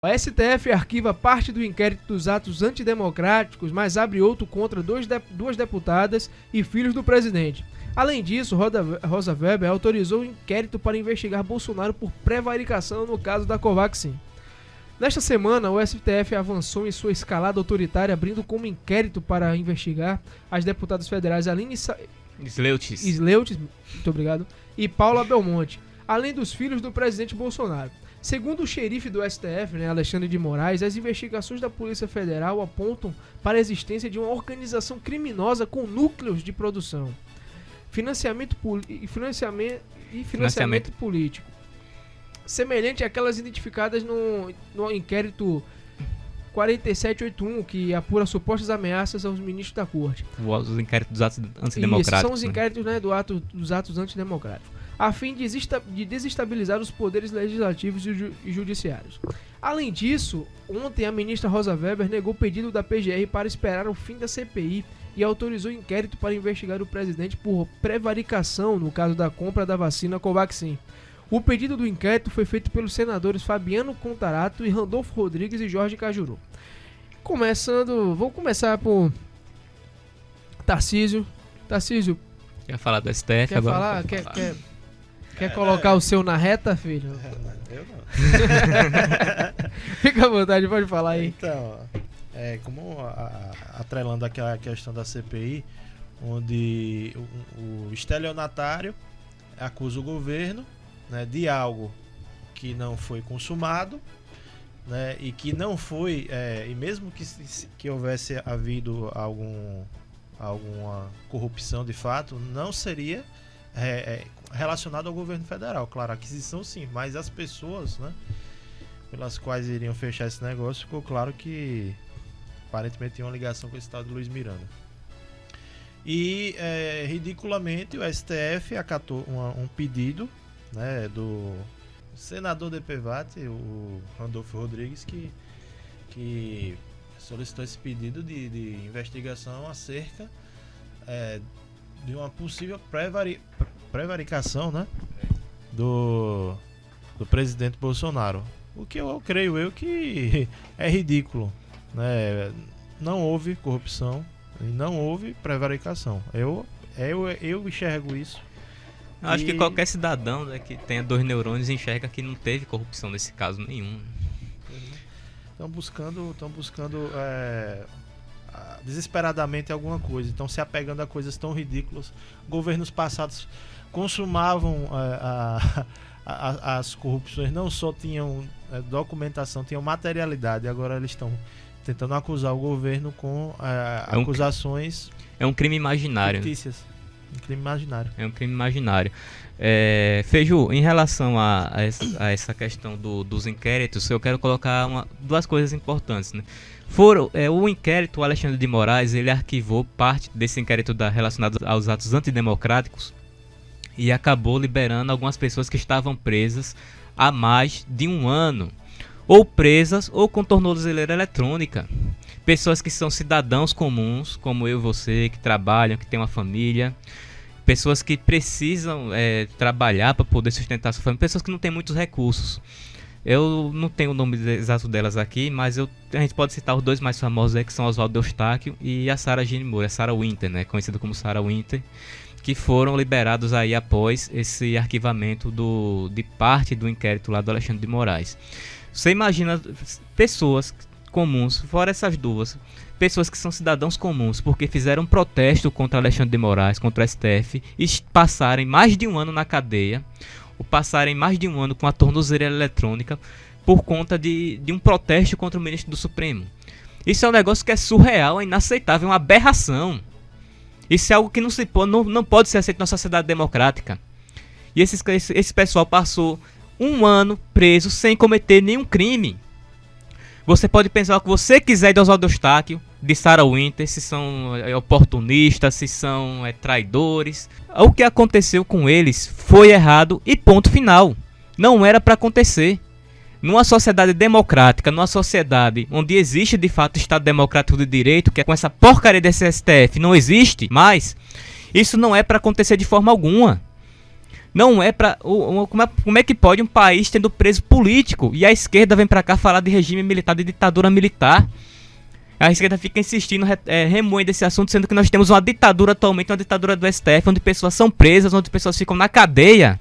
A STF arquiva parte do inquérito dos atos antidemocráticos, mas abre outro contra duas deputadas e filhos do presidente. Além disso, Rosa Weber autorizou um inquérito para investigar Bolsonaro por prevaricação no caso da Covaxin. Nesta semana, o STF avançou em sua escalada autoritária, abrindo como inquérito para investigar as deputadas federais Aline Sleutis, muito obrigado, e Paula Belmonte, além dos filhos do presidente Bolsonaro. Segundo o xerife do STF, Alexandre de Moraes, as investigações da Polícia Federal apontam para a existência de uma organização criminosa com núcleos de produção, financiamento político, semelhante àquelas identificadas no inquérito 4781, que apura supostas ameaças aos ministros da corte. Os inquéritos dos atos antidemocráticos. Isso, são os inquéritos dos atos antidemocráticos, a fim de desestabilizar os poderes legislativos e judiciários. Além disso, ontem a ministra Rosa Weber negou o pedido da PGR para esperar o fim da CPI e autorizou inquérito para investigar o presidente por prevaricação no caso da compra da vacina Covaxin. O pedido do inquérito foi feito pelos senadores Fabiano Contarato e Randolfo Rodrigues e Jorge Cajuru. Vamos começar por Tarcísio. Tarcísio, quer falar do STF quer agora? Quer colocar o seu na reta, filho? Eu não. Fica à vontade, pode falar aí. Então, atrelando aquela questão da CPI, onde o estelionatário acusa o governo, né, de algo que não foi consumado, né, e que não foi, e mesmo que houvesse havido alguma corrupção de fato, não seria relacionado ao governo federal. Claro, a aquisição sim, mas as pessoas, né, pelas quais iriam fechar esse negócio, ficou claro que aparentemente tinha uma ligação com esse tal de Luiz Miranda. E ridiculamente o STF acatou um pedido, né, do senador DPVAT, o Randolfo Rodrigues, que solicitou esse pedido de investigação acerca de uma possível prevaricação, né, do presidente Bolsonaro. O que eu creio que é ridículo, né? Não houve corrupção e não houve prevaricação. Eu enxergo isso. Eu acho que qualquer cidadão, né, que tenha 2 neurônios enxerga que não teve corrupção nesse caso nenhum. Estão buscando desesperadamente alguma coisa. Estão se apegando a coisas tão ridículas. Governos passados consumavam as corrupções, não só tinham documentação, tinham materialidade. Agora eles estão tentando acusar o governo com acusações. É um crime imaginário. Fictícias. Um crime imaginário. É um crime imaginário. Feiju, em relação a essa questão dos inquéritos, eu quero colocar duas coisas importantes, né? O inquérito, o Alexandre de Moraes, ele arquivou parte desse inquérito relacionado aos atos antidemocráticos e acabou liberando algumas pessoas que estavam presas há mais de 1 ano, ou presas ou com tornozeleira eletrônica. Pessoas que são cidadãos comuns, como eu e você, que trabalham, que têm uma família, pessoas que precisam trabalhar para poder sustentar sua família, pessoas que não têm muitos recursos. Eu não tenho o nome exato delas aqui, mas a gente pode citar os 2 mais famosos, que são Oswaldo Eustáquio e a Sarah Gene Moore, a Sarah Winter, né, conhecida como Sarah Winter, que foram liberados aí após esse arquivamento de parte do inquérito lá do Alexandre de Moraes. Você imagina pessoas comuns, fora essas duas, pessoas que são cidadãos comuns, porque fizeram um protesto contra Alexandre de Moraes, contra o STF, e passarem mais de 1 ano na cadeia, ou passarem mais de 1 ano com a tornozeleira eletrônica, por conta de um protesto contra o ministro do Supremo. Isso é um negócio que é surreal, é inaceitável, é uma aberração. Isso é algo que não pode ser aceito na sociedade democrática. E esse pessoal passou 1 ano preso sem cometer nenhum crime. Você pode pensar o que você quiser de Oswaldo Eustáquio, de Sarah Winter, se são oportunistas, se são traidores. O que aconteceu com eles foi errado e ponto final. Não era para acontecer. Numa sociedade democrática, numa sociedade onde existe de fato o Estado Democrático de Direito, que é com essa porcaria desse STF não existe mais, isso não é para acontecer de forma alguma. Não é pra... Como é que pode um país tendo preso político e a esquerda vem pra cá falar de regime militar, de ditadura militar? A esquerda fica insistindo, remoendo esse assunto, sendo que nós temos uma ditadura atualmente, uma ditadura do STF, onde pessoas são presas, onde pessoas ficam na cadeia,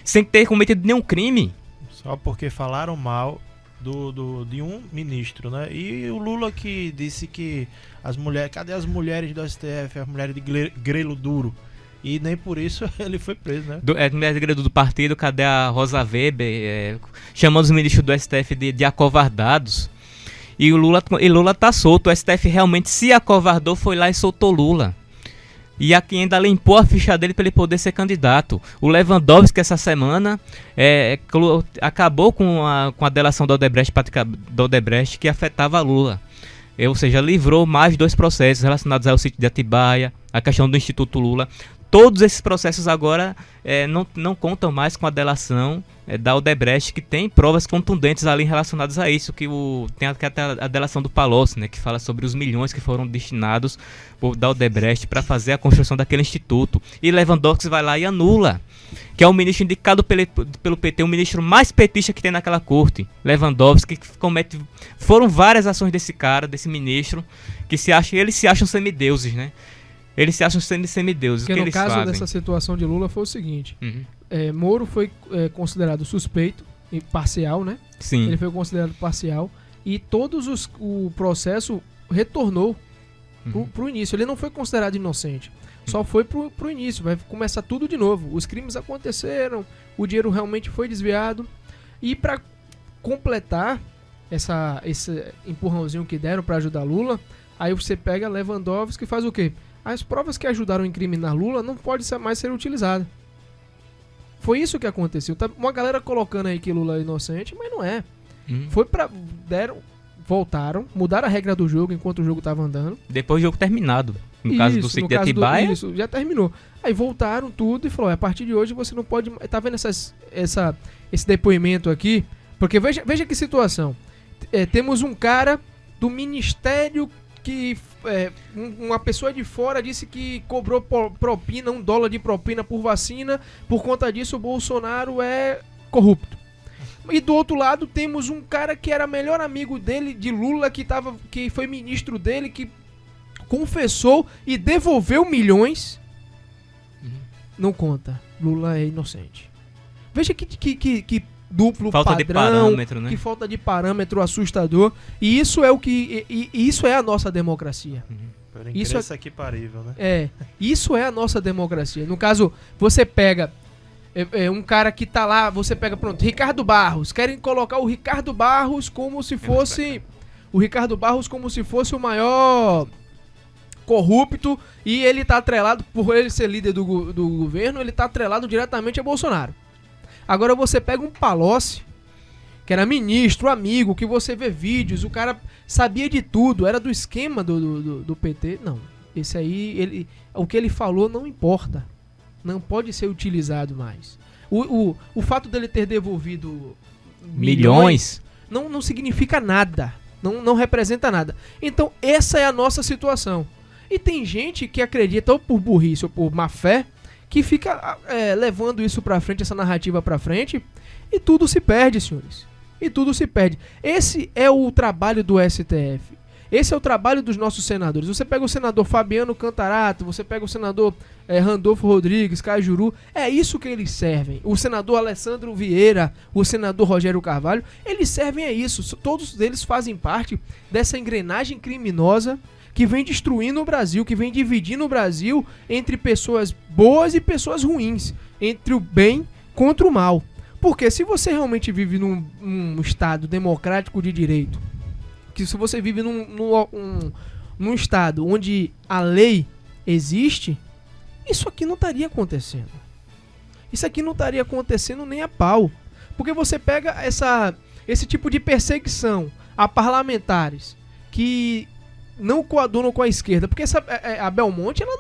sem ter cometido nenhum crime. Só porque falaram mal de um ministro, né? E o Lula que disse que as mulheres... Cadê as mulheres do STF? As mulheres de grelo duro. E nem por isso ele foi preso, né? Mulher de grelo do partido, cadê a Rosa Weber? Chamando os ministros do STF de acovardados. E o Lula tá solto. O STF realmente se acovardou, foi lá e soltou Lula. E aqui ainda limpou a ficha dele para ele poder ser candidato. O Lewandowski essa semana acabou com a delação da Odebrecht que afetava Lula. Ou seja, livrou mais 2 processos relacionados ao sítio de Atibaia, a questão do Instituto Lula. Todos esses processos agora não contam mais com a delação da Odebrecht, que tem provas contundentes ali relacionadas a isso, tem até a delação do Palocci, né, que fala sobre os milhões que foram destinados da Odebrecht para fazer a construção daquele instituto. E Lewandowski vai lá e anula, que é o ministro indicado pelo PT, o ministro mais petista que tem naquela corte. Lewandowski, que foram várias ações desse ministro, que eles se acham semideuses, né? Eles se acham semideuses. Porque no caso fazem? dessa situação de Lula foi o seguinte: Uhum. Moro foi considerado suspeito e parcial, né? Sim. Ele foi considerado parcial e o processo retornou pro início. Ele não foi considerado inocente. Só foi pro início. Vai começar tudo de novo. Os crimes aconteceram, o dinheiro realmente foi desviado. E para completar esse empurrãozinho que deram para ajudar Lula, aí você pega Lewandowski e faz o quê? As provas que ajudaram a incriminar Lula não podem mais ser utilizadas. Foi isso que aconteceu. Tá uma galera colocando aí que Lula é inocente, mas não é. Voltaram, mudaram a regra do jogo enquanto o jogo estava andando. Depois do jogo terminado. No caso do sítio de Atibaia. Isso, já terminou. Aí voltaram tudo e falou: a partir de hoje você não pode... Tá vendo esse depoimento aqui? Porque veja que situação. Temos um cara do ministério que uma pessoa de fora disse que cobrou propina, $1 de propina por vacina. Por conta disso o Bolsonaro é corrupto. E do outro lado temos um cara que era melhor amigo dele, de Lula, que foi ministro dele, que confessou e devolveu milhões. Não conta. Lula é inocente. Veja que duplo falta padrão, de parâmetro, né? Que falta de parâmetro assustador. E isso é isso é a nossa democracia. Isso aqui parível, né? Isso é a nossa democracia. No caso, você pega um cara que tá lá, você pega, pronto, Ricardo Barros. Querem colocar o Ricardo Barros como se fosse o maior corrupto, e ele tá atrelado, por ele ser líder do governo, ele tá atrelado diretamente a Bolsonaro. Agora você pega um Palocci, que era ministro, amigo, que você vê vídeos, o cara sabia de tudo, era do esquema do PT. Não, esse aí, o que ele falou não importa. Não pode ser utilizado mais. O fato dele ter devolvido milhões não significa nada. Não representa nada. Então, essa é a nossa situação. E tem gente que acredita, ou por burrice ou por má fé, que fica levando isso pra frente, essa narrativa pra frente, e tudo se perde, senhores. E tudo se perde. Esse é o trabalho do STF. Esse é o trabalho dos nossos senadores. Você pega o senador Fabiano Contarato, você pega o senador Randolfo Rodrigues, Cajuru, é isso que eles servem. O senador Alessandro Vieira, o senador Rogério Carvalho, eles servem a isso. Todos eles fazem parte dessa engrenagem criminosa que vem destruindo o Brasil, que vem dividindo o Brasil entre pessoas boas e pessoas ruins, entre o bem contra o mal. Porque se você realmente vive num estado democrático de direito, que se você vive num estado onde a lei existe, isso aqui não estaria acontecendo. Isso aqui não estaria acontecendo nem a pau. Porque você pega esse tipo de perseguição a parlamentares que não coadunam com a esquerda. Porque a Belmonte, ela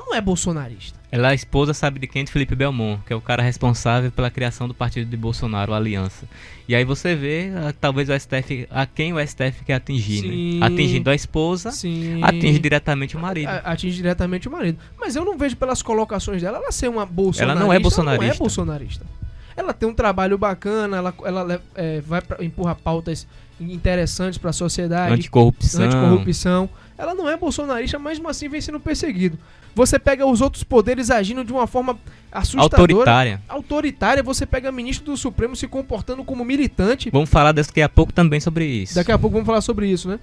não é bolsonarista. Ela é a esposa, sabe de quem? De Felipe Belmont, que é o cara responsável pela criação do partido de Bolsonaro, a Aliança. E aí você vê, talvez o STF, a quem o STF quer atingir, Sim. né? Atingindo a esposa, Sim. atinge diretamente o marido. Atinge diretamente o marido. Mas eu não vejo pelas colocações dela ela ser uma bolsonarista. Ela não é bolsonarista. Ela não é bolsonarista. Ela tem um trabalho bacana, ela vai empurra pautas interessantes para a sociedade. Anticorrupção. Ela não é bolsonarista, mas mesmo assim vem sendo perseguido. Você pega os outros poderes agindo de uma forma assustadora. Autoritária. Você pega ministro do Supremo se comportando como militante. Vamos falar daqui a pouco também sobre isso. Daqui a pouco vamos falar sobre isso, né?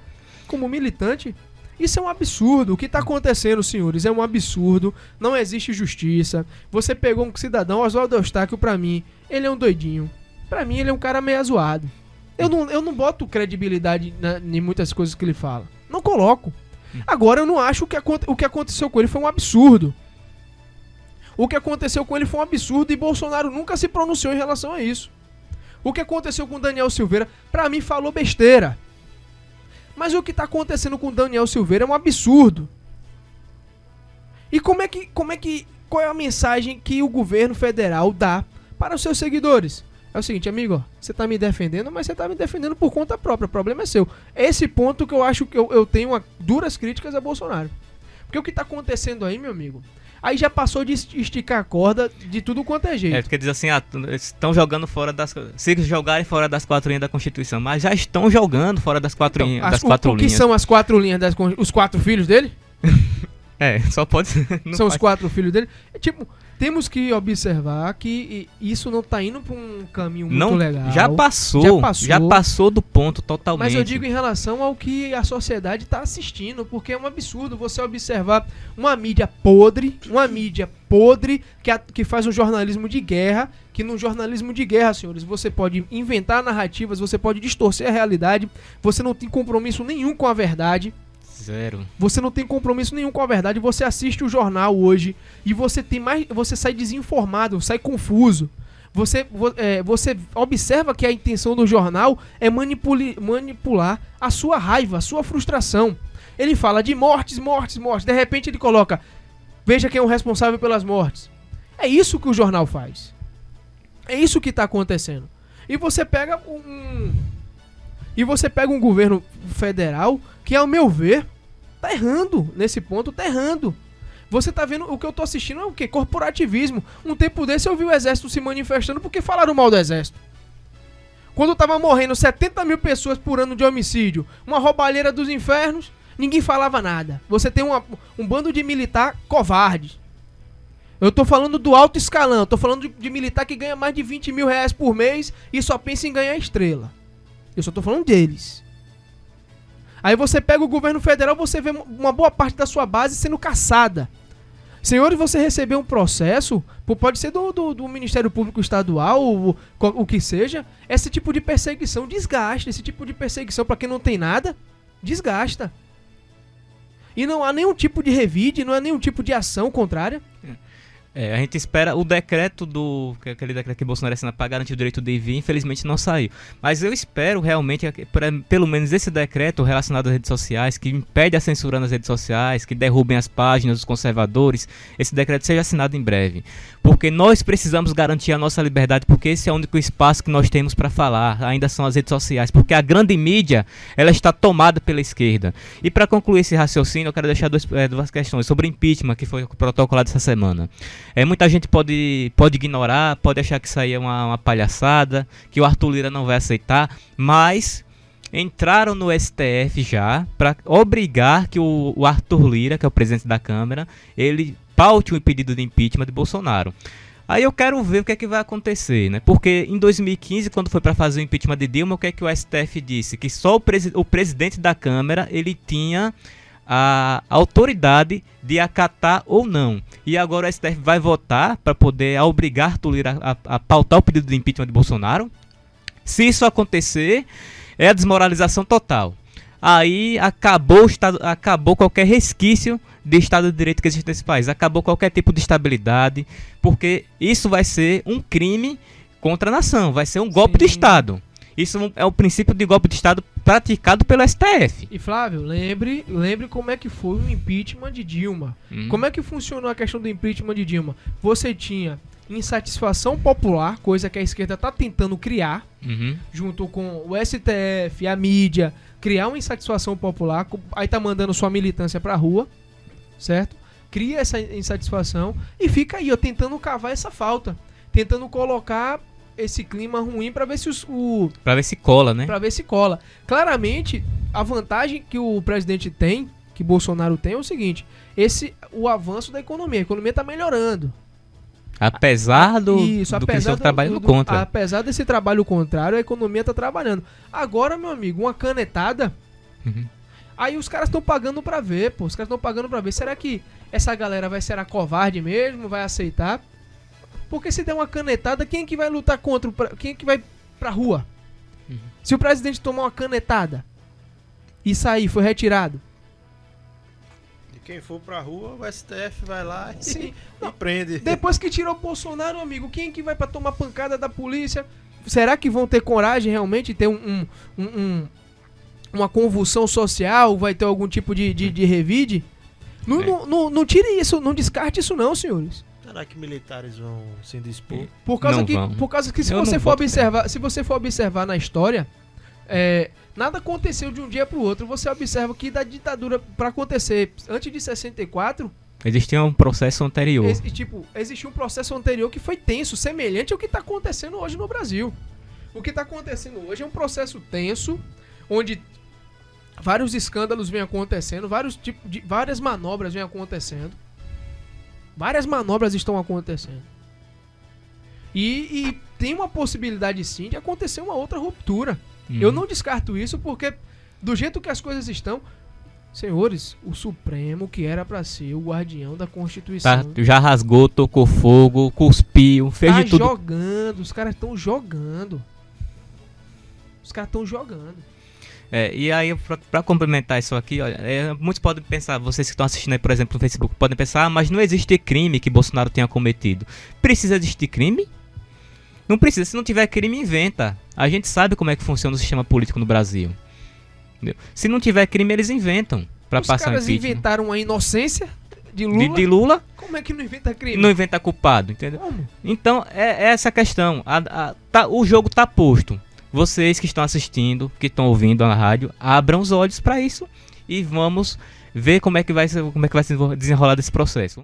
Como militante. Isso é um absurdo. O que está acontecendo, senhores, é um absurdo. Não existe justiça. Você pegou um cidadão, Oswaldo Eustáquio, pra mim, ele é um doidinho. Pra mim, ele é um cara meio azoado. Eu não boto credibilidade em muitas coisas que ele fala. Não coloco. Agora, eu não acho que o que aconteceu com ele foi um absurdo. O que aconteceu com ele foi um absurdo e Bolsonaro nunca se pronunciou em relação a isso. O que aconteceu com Daniel Silveira, pra mim, falou besteira. Mas o que está acontecendo com Daniel Silveira é um absurdo. E qual é a mensagem que o governo federal dá para os seus seguidores? É o seguinte, amigo, ó, você está me defendendo, mas você está me defendendo por conta própria, o problema é seu. Esse ponto que eu acho que eu tenho duras críticas a Bolsonaro. Porque o que está acontecendo aí, meu amigo, aí já passou de esticar a corda de tudo quanto é jeito. Porque diz assim, estão jogando fora das... Se jogarem fora das 4 linhas da Constituição, mas já estão jogando fora das 4 linhas. O que são as 4 linhas, os 4 filhos dele? Só pode... São os 4 filhos dele. Temos que observar que isso não está indo para um caminho muito legal. Já passou do ponto totalmente. Mas eu digo em relação ao que a sociedade está assistindo, porque é um absurdo você observar uma mídia podre que faz um jornalismo de guerra, que no jornalismo de guerra, senhores, você pode inventar narrativas, você pode distorcer a realidade, você não tem compromisso nenhum com a verdade. Zero. Você não tem compromisso nenhum com a verdade. Você assiste o jornal hoje e você sai desinformado, sai confuso. Você observa que a intenção do jornal é manipular a sua raiva, a sua frustração. Ele fala de mortes. De repente ele coloca: veja quem é o responsável pelas mortes. É isso que o jornal faz. É isso que está acontecendo. E você pega um governo federal que, ao meu ver, tá errando nesse ponto, tá errando. Você tá vendo, o que eu tô assistindo é o quê? Corporativismo. Um tempo desse eu vi o exército se manifestando porque falaram mal do exército. Quando tava morrendo 70 mil pessoas por ano de homicídio, uma roubalheira dos infernos, ninguém falava nada. Você tem um bando de militar covarde. Eu tô falando do alto escalão, tô falando de militar que ganha mais de 20 mil reais por mês e só pensa em ganhar estrela. Eu só tô falando deles. Aí você pega o governo federal, você vê uma boa parte da sua base sendo caçada. Senhores, você recebeu um processo, pode ser do Ministério Público Estadual, o que seja, esse tipo de perseguição desgasta, esse tipo de perseguição para quem não tem nada, desgasta. E não há nenhum tipo de revide, não há nenhum tipo de ação contrária. A gente espera o decreto aquele decreto que Bolsonaro assina para garantir o direito de vir, infelizmente não saiu. Mas eu espero realmente, pelo menos esse decreto relacionado às redes sociais, que impede a censura nas redes sociais, que derrubem as páginas dos conservadores, esse decreto seja assinado em breve. Porque nós precisamos garantir a nossa liberdade, porque esse é o único espaço que nós temos para falar, ainda são as redes sociais. Porque a grande mídia, ela está tomada pela esquerda. E para concluir esse raciocínio, eu quero deixar duas questões sobre o impeachment, que foi protocolado essa semana. Muita gente pode ignorar, pode achar que isso aí é uma palhaçada, que o Arthur Lira não vai aceitar, mas entraram no STF já para obrigar que o Arthur Lira, que é o presidente da Câmara, ele paute o pedido de impeachment de Bolsonaro. Aí eu quero ver o que é que vai acontecer, né? Porque em 2015, quando foi para fazer o impeachment de Dilma, o que é que o STF disse? Que só o presidente da Câmara, ele tinha a autoridade de acatar ou não. E agora o STF vai votar para poder obrigar Arthur Lira a pautar o pedido de impeachment de Bolsonaro. Se isso acontecer, é a desmoralização total. Aí acabou qualquer resquício de Estado de Direito que existe nesse país. Acabou qualquer tipo de estabilidade, porque isso vai ser um crime contra a nação, vai ser um golpe de Estado. Isso é o princípio de golpe de Estado praticado pelo STF. E Flávio, lembre como é que foi o impeachment de Dilma. Como é que funcionou a questão do impeachment de Dilma? Você tinha insatisfação popular, coisa que a esquerda está tentando criar, junto com o STF, a mídia, criar uma insatisfação popular, aí tá mandando sua militância pra rua, certo? Cria essa insatisfação e fica aí, ó, tentando cavar essa falta, tentando colocar esse clima ruim pra ver se Pra ver se cola, né? Pra ver se cola. Claramente, a vantagem que o presidente tem, que Bolsonaro tem, é o seguinte: o avanço da economia. A economia tá melhorando. Apesar do que eles estão trabalhando contra. Apesar desse trabalho contrário, a economia tá trabalhando. Agora, meu amigo, uma canetada. Aí os caras estão pagando pra ver, pô. Os caras estão pagando pra ver. Será que essa galera vai ser covarde mesmo? Vai aceitar? Porque se der uma canetada, quem é que vai lutar contra? Quem é que vai pra rua? Se o presidente tomar uma canetada e sair, foi retirado. E quem for pra rua, o STF vai lá Sim. e prende. Depois que tirou o Bolsonaro, amigo, quem é que vai pra tomar pancada da polícia? Será que vão ter coragem realmente de ter uma convulsão social? Vai ter algum tipo de revide? Não tire isso, não descarte isso não, senhores. Será que militares vão se dispor? Por causa que se você for observar na história, nada aconteceu de um dia pro outro. Você observa que da ditadura para acontecer antes de 64, existia um processo anterior. Existia um processo anterior que foi tenso, semelhante ao que está acontecendo hoje no Brasil. O que está acontecendo hoje é um processo tenso, onde vários escândalos vêm acontecendo, várias manobras vêm acontecendo. Várias manobras estão acontecendo. E tem uma possibilidade sim de acontecer uma outra ruptura. Eu não descarto isso porque, do jeito que as coisas estão, senhores, o Supremo, que era pra ser o guardião da Constituição, já rasgou, tocou fogo, cuspiu, fez de tudo. Jogando, os caras estão jogando. E aí, pra complementar isso aqui, olha, muitos podem pensar, vocês que estão assistindo aí, por exemplo, no Facebook, podem pensar, mas não existe crime que Bolsonaro tenha cometido. Precisa existir crime? Não precisa, se não tiver crime, inventa. A gente sabe como é que funciona o sistema político no Brasil. Entendeu? Se não tiver crime, eles inventam pra passar o impeachment. Os caras inventaram a inocência de Lula. De Lula. Como é que não inventa crime? Não inventa culpado, entendeu? Como? Então, é essa a questão. O jogo tá posto. Vocês que estão assistindo, que estão ouvindo na rádio, abram os olhos para isso e vamos ver como é que vai se desenrolar desse processo.